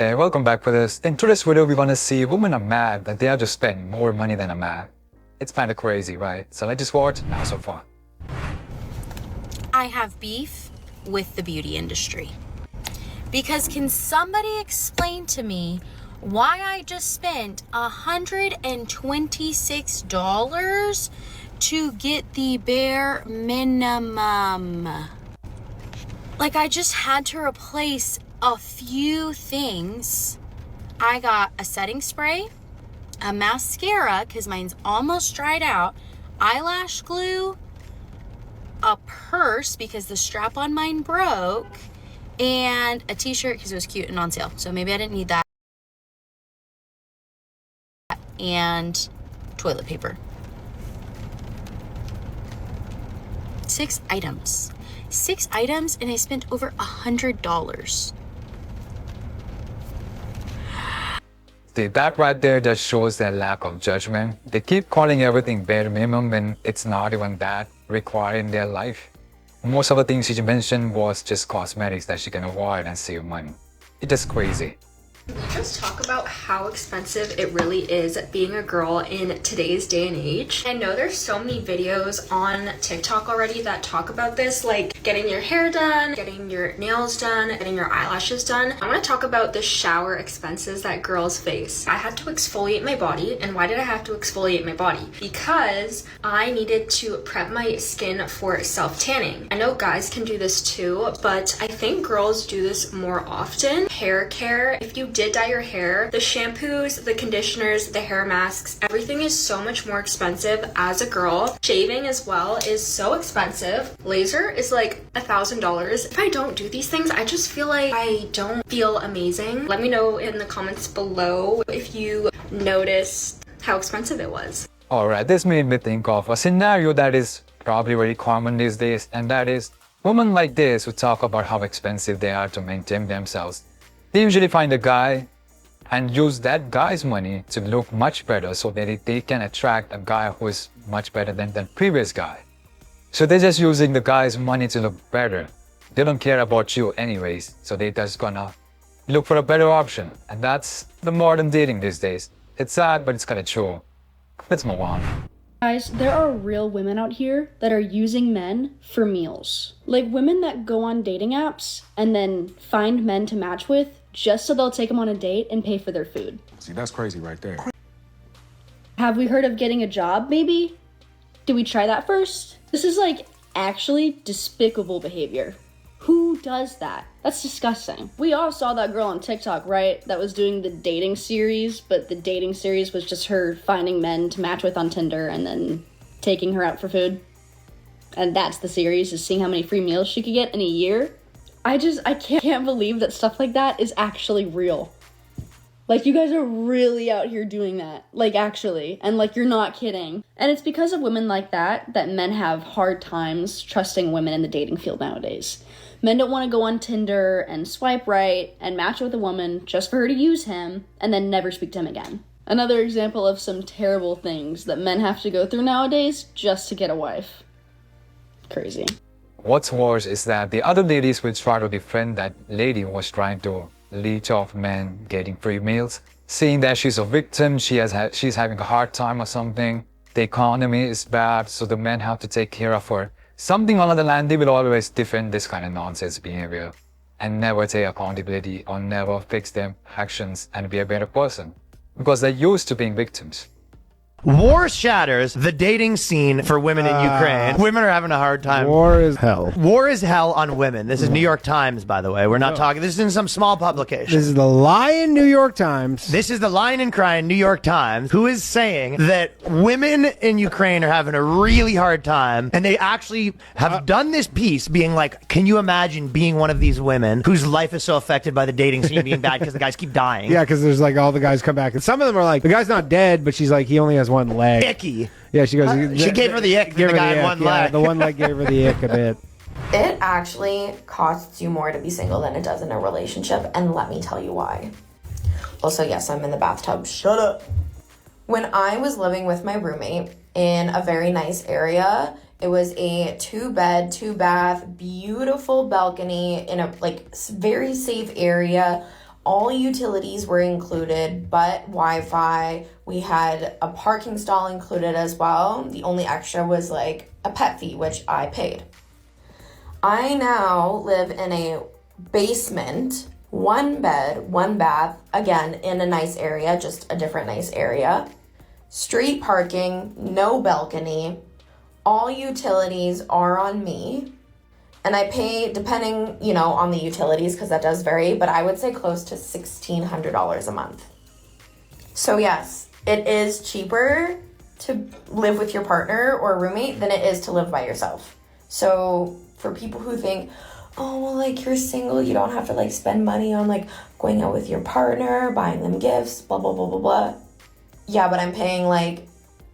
Hey, welcome back for this. In today's video, we're gonna see women are mad that they have to spend more money than a man. It's kind of crazy, right? So let's just watch. Now so far. I have beef with the beauty industry. Because can somebody explain to me why I just spent $126 to get the bare minimum? Like, I just had to replace a few things. I got a setting spray, a mascara, because mine's almost dried out, eyelash glue, a purse because the strap on mine broke, and a t-shirt because it was cute and on sale. So maybe I didn't need that. And toilet paper. 6 items. 6 items, and I spent over $100. See, that right there just shows their lack of judgment. They keep calling everything bare minimum when it's not even that required in their life. Most of the things she mentioned was just cosmetics that she can avoid and save money. It's just crazy. We just talk about how expensive it really is being a girl in today's day and age. I know there's so many videos on TikTok already that talk about this, like getting your hair done, getting your nails done, getting your eyelashes done. I want to talk about the shower expenses that girls face. I had to exfoliate my body, and why did I have to exfoliate my body? Because I needed to prep my skin for self-tanning. I know guys can do this too, but I think girls do this more often. Hair care, if you did dye your hair, the shampoos, the conditioners, the hair masks, everything is so much more expensive as a girl. Shaving as well is so expensive. Laser is like $1,000. If I don't do these things, I just feel like I don't feel amazing. Let me know in the comments below if you noticed how expensive it was. Alright, this made me think of a scenario that is probably very common these days, and that is women like this who talk about how expensive they are to maintain themselves. They usually find a guy and use that guy's money to look much better so that they can attract a guy who is much better than the previous guy. So they're just using the guy's money to look better. They don't care about you anyways, so they're just gonna look for a better option. And that's the modern dating these days. It's sad, but it's kinda true. Let's move on. Guys, there are real women out here that are using men for meals. Like women that go on dating apps and then find men to match with just so they'll take them on a date and pay for their food. See, that's crazy right there. Have we heard of getting a job, maybe? Did we try that first? This is like actually despicable behavior. Who does that? That's disgusting. We all saw that girl on TikTok, right? That was doing the dating series, but the dating series was just her finding men to match with on Tinder and then taking her out for food. And that's the series, is seeing how many free meals she could get in a year. I can't believe that stuff like that is actually real. Like, you guys are really out here doing that. Like, actually. And, like, you're not kidding. And it's because of women like that men have hard times trusting women in the dating field nowadays. Men don't want to go on Tinder and swipe right and match with a woman just for her to use him and then never speak to him again. Another example of some terrible things that men have to go through nowadays just to get a wife. Crazy. What's worse is that the other ladies will try to defend that lady who was trying to leech off men getting free meals, saying that she's a victim, she's having a hard time or something. The economy is bad, so the men have to take care of her. Something along the line, they will always defend this kind of nonsense behavior and never take accountability or never fix their actions and be a better person because they're used to being victims. War shatters the dating scene for women in Ukraine. Women are having a hard time. War is hell. War is hell on women. This is New York Times, by the way. We're not talking. This is in some small publication. This is the lying New York Times. This is the lying and crying New York Times, who is saying that women in Ukraine are having a really hard time, and they actually have done this piece being like, can you imagine being one of these women whose life is so affected by the dating scene being bad because the guys keep dying? Yeah, because there's like all the guys come back, and some of them are like, the guy's not dead, but she's like, he only has one leg. Icky. Yeah, she goes. She gave her the ick. The guy had one leg. The one leg gave her the ick a bit. It actually costs you more to be single than it does in a relationship, and let me tell you why. Also, yes, I'm in the bathtub. Shut up. When I was living with my roommate in a very nice area, it was a 2-bed, 2-bath, beautiful balcony in a very safe area. All utilities were included, but Wi-Fi. We had a parking stall included as well. The only extra was like a pet fee, which I paid. I now live in a basement, 1 bed, 1 bath, again, in a nice area, just a different nice area. Street parking, no balcony. All utilities are on me. And I pay, depending, on the utilities, because that does vary, but I would say close to $1,600 a month. So yes, it is cheaper to live with your partner or roommate than it is to live by yourself. So for people who think, oh, well, like, you're single, you don't have to, like, spend money on, like, going out with your partner, buying them gifts, blah, blah, blah, blah, blah. Yeah, but I'm paying, like,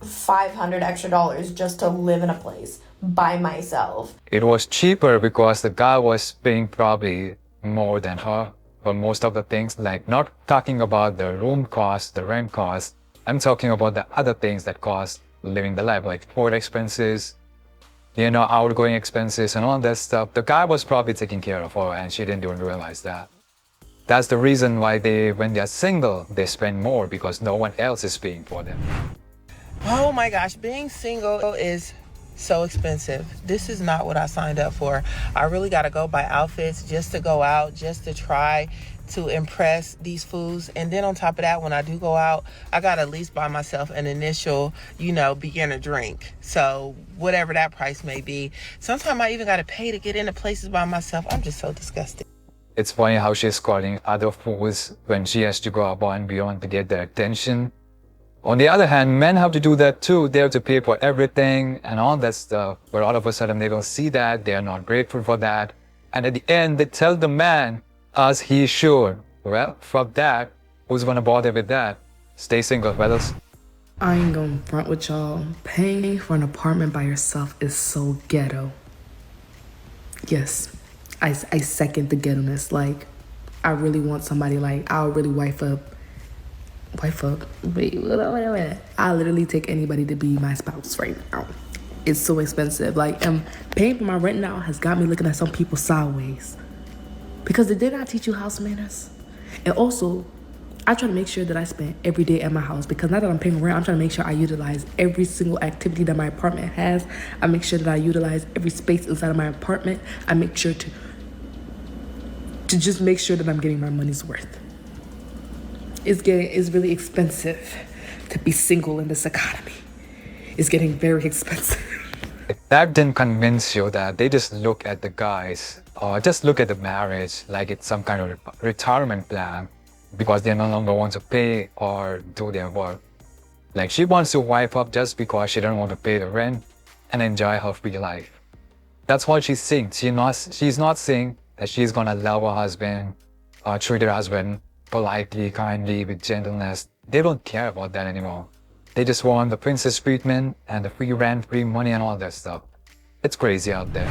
$500 extra just to live in a place by myself. It was cheaper because the guy was paying probably more than her for most of the things, like not talking about the room cost, the rent cost. I'm talking about the other things that cost living the life, like food expenses, outgoing expenses and all that stuff. The guy was probably taking care of her and she didn't even realize that. That's the reason why when they're single, they spend more because no one else is paying for them. Oh my gosh, being single is so expensive. This is not what I signed up for. I really got to go buy outfits just to go out, just to try to impress these fools. And then on top of that, when I do go out, I got to at least buy myself an initial, beginner drink. So whatever that price may be. Sometimes I even got to pay to get into places by myself. I'm just so disgusted. It's funny how she's calling other fools when she has to go above and beyond to get their attention. On the other hand, men have to do that too. They have to pay for everything and all that stuff. But all of a sudden, they don't see that. They are not grateful for that. And at the end, they tell the man, as he should. Well, fuck that. Who's gonna bother with that? Stay single, fellas. I ain't gonna front with y'all. Paying for an apartment by yourself is so ghetto. Yes, I second the ghetto-ness. Like, I really want somebody, like, I'll really wife up. Wait. I literally take anybody to be my spouse right now. It's so expensive. Like, paying for my rent now has got me looking at some people sideways. Because they did not teach you house manners. And also, I try to make sure that I spend every day at my house. Because now that I'm paying rent, I'm trying to make sure I utilize every single activity that my apartment has. I make sure that I utilize every space inside of my apartment. I make sure to just make sure that I'm getting my money's worth. It's really expensive to be single in this economy. It's getting very expensive. If that didn't convince you that they just look at the guys or just look at the marriage like it's some kind of retirement plan because they no longer want to pay or do their work. Like, she wants to wife up just because she doesn't want to pay the rent and enjoy her free life. That's what she's saying. She's not saying that she's gonna love her husband or treat her husband politely, kindly, with gentleness. They don't care about that anymore. They just want the princess treatment and the free rent, free money and all that stuff. It's crazy out there.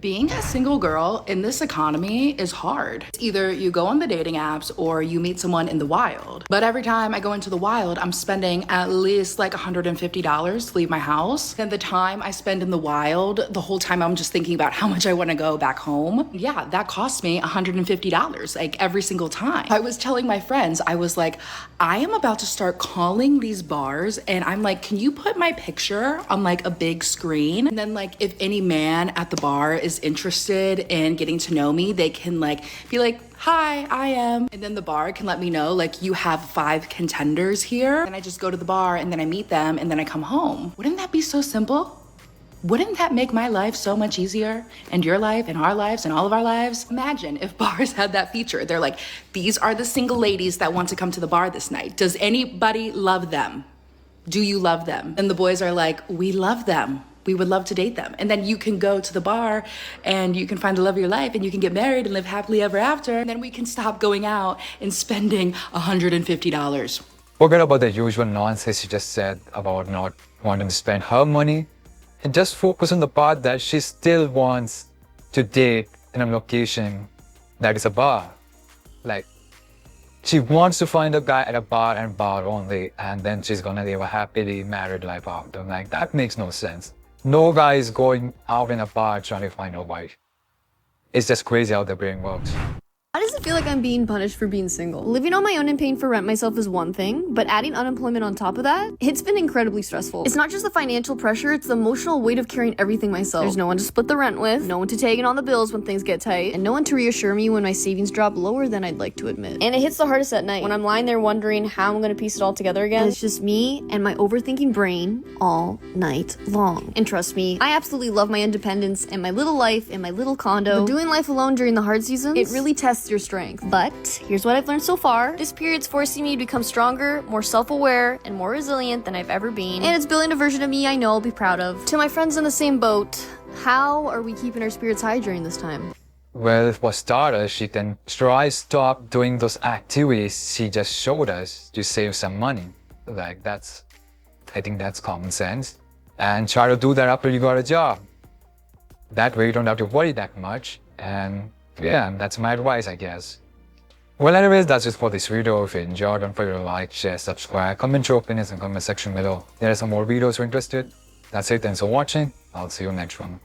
Being a single girl in this economy is hard. Either you go on the dating apps or you meet someone in the wild. But every time I go into the wild, I'm spending at least like $150 to leave my house. And the time I spend in the wild, the whole time I'm just thinking about how much I want to go back home. Yeah, that costs me $150 like every single time. I was telling my friends, I was like, I am about to start calling these bars and I'm like, can you put my picture on like a big screen? And then like if any man at the bar is interested in getting to know me, they can like be like, hi, I am. And then the bar can let me know, like, you have 5 contenders here. And I just go to the bar and then I meet them and then I come home. Wouldn't that be so simple? Wouldn't that make my life so much easier? And your life and our lives and all of our lives? Imagine if bars had that feature. They're like, these are the single ladies that want to come to the bar this night. Does anybody love them? Do you love them? And the boys are like, we love them. We would love to date them. And then you can go to the bar and you can find the love of your life and you can get married and live happily ever after. And then we can stop going out and spending $150. Forget about the usual nonsense she just said about not wanting to spend her money and just focus on the part that she still wants to date in a location that is a bar. Like, she wants to find a guy at a bar and bar only, and then she's gonna live a happily married life after. Like, that makes no sense. No guy is going out in a bar trying to find a wife. It's just crazy how the brain works. Why does it feel like I'm being punished for being single? Living on my own and paying for rent myself is one thing, but adding unemployment on top of that, it's been incredibly stressful. It's not just the financial pressure, it's the emotional weight of carrying everything myself. There's no one to split the rent with, no one to tag in on the bills when things get tight, and no one to reassure me when my savings drop lower than I'd like to admit. And it hits the hardest at night, when I'm lying there wondering how I'm gonna piece it all together again. And it's just me and my overthinking brain all night long. And trust me, I absolutely love my independence and my little life and my little condo. But doing life alone during the hard seasons, it really tests your strength. But here's what I've learned so far. This period's forcing me to become stronger, more self-aware, and more resilient than I've ever been. And it's building a version of me I know I'll be proud of. To my friends in the same boat, how are we keeping our spirits high during this time? Well, for starters, she can try stop doing those activities she just showed us to save some money. Like I think that's common sense. And try to do that after you got a job. That way you don't have to worry that much. And yeah, that's my advice, I guess. Well, anyways, that's it for this video. If you enjoyed, don't forget to like, share, subscribe, comment your opinions in the comment section below. There are some more videos if you're interested. That's it. Thanks for watching. I'll see you next one.